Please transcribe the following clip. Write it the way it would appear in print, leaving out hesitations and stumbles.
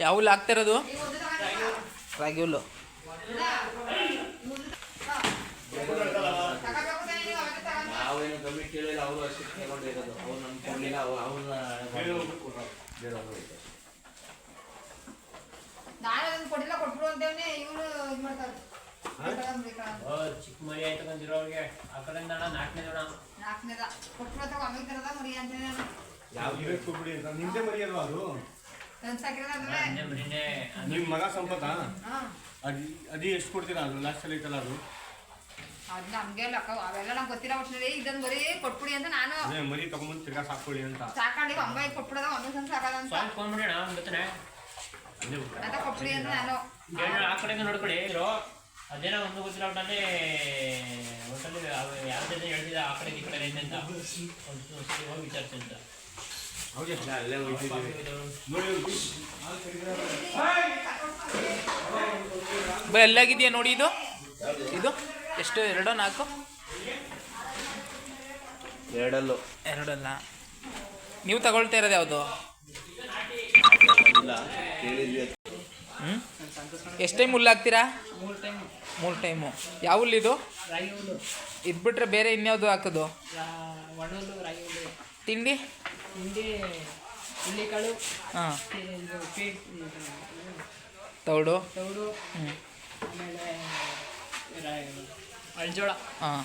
ಯಾವ ಹುಲ್ಲು ಹಾಕ್ತಿರೋದು? ರಾಗಿ ಹುಲ್ಲು. ನಾವೇನು ಕಮಿಟಿ ಕೇಳಿಲ್ಲ, ಅವರು ಅಷ್ಟೇ ತಗೊಂಡಿರೋದು. ಅವ್ರು ನಮ್ಗೆ ಕೊಡಲಿಲ್ಲ, ಕೊಟ್ಟಿಲ್ಲ, ಕೊಟ್ಬಿಡು ಅಂತೇವನೇ ಇವರು ಇದು ಮಾಡ್ತಾರೆ. ಚಿಕ್ಕ ಮರಿ ಆಯ್ತು ಬಂದಿರೋರಿಗೆ ಆ ಕಡೆಯಿಂದ ನಾಲ್ಕನೇದ ಕೊಟ್ಬಿಡ ಆಮೇಲೆ ತರದ ಮರಿ ಅಂತೇನೆ. ಯಾವ ಕೊಟ್ಬಿಡಿ ಅಂತ ನಿಂದೆ ಮರಿ ಅಲ್ವಾ ಅದು? ನಿಮ್ಮ ಮಗ ಸಂಪತ್ತ ಅದು ಎಷ್ಟು ಕೊಡ್ತೀರಾ? ಅದು ಲಾಸ್ಟ್ ಅಲ್ಲಿ ಐತಲ್ಲ ಅದು ನಮ್ಗೆ ಅವೆಲ್ಲ ನಂಗೆ ಗೊತ್ತಿರೋ ಒಟ್ಟಿನಲ್ಲಿ ಇದನ್ನ ಬರೀ ಕೊಟ್ಬಿಡಿ ಅಂತ ನಾನು ಮರಿ ತಗೊಂಡ್ಬಂದು ತಿರ್ಗಾ ಸಾಕೊಳ್ಳಿ ಅಂತ ಸಾಕೊಂಡು ಅಮ್ಮ ಕೊಟ್ಬಿಡೋದ ಅಮ್ಮ ಸಂತ ಸಾಕದ ಅಂತ ಕೊಟ್ಬಿಡಿ ಅಂತ ನಾನು ಆ ಕಡೆಗೆ ನೋಡ್ಕೊಳ್ಳಿ ಇರೋ ಅದೇನೋ ಒಂದು ಗೊತ್ತಿಲ್ಲ ಒಟ್ಟಲ್ಲಿ ಯಾವ್ದು ಹೇಳ್ತಿದ್ದ ಆ ಕಡೆಗೆ ಈ ಕಡೆ ರೈತ ಅಂತ ಹೋಗಿ ವಿಚಾರಿಸಿ ಅಂತ. ಅಲ್ಲೇ ನೋಡಿ ಎಲ್ಲಾಗಿದೆಯಾ ನೋಡಿ ಇದು ಇದು ಎಷ್ಟು? 2 4 2 ನೀವು ತಗೊಳ್ತಾ ಇರೋದು ಯಾವುದು? ಎಷ್ಟು ಟೈಮ್ ಹುಲ್ಲು ಹಾಕ್ತೀರಾ? 3 ಟೈಮು. ಯಾವ ಹುಲ್ಲು ಇದು? ಇದು ಬಿಟ್ರೆ ಬೇರೆ ಇನ್ಯಾವುದು ಹಾಕೋದು? ತಿಂಡಿ ಹುಳ್ಳಿಕಾಳು, ಹಾಂ, ತೌಡು, ಆಮೇಲೆ ಅಳ್ಜೋಳ. ಹಾಂ,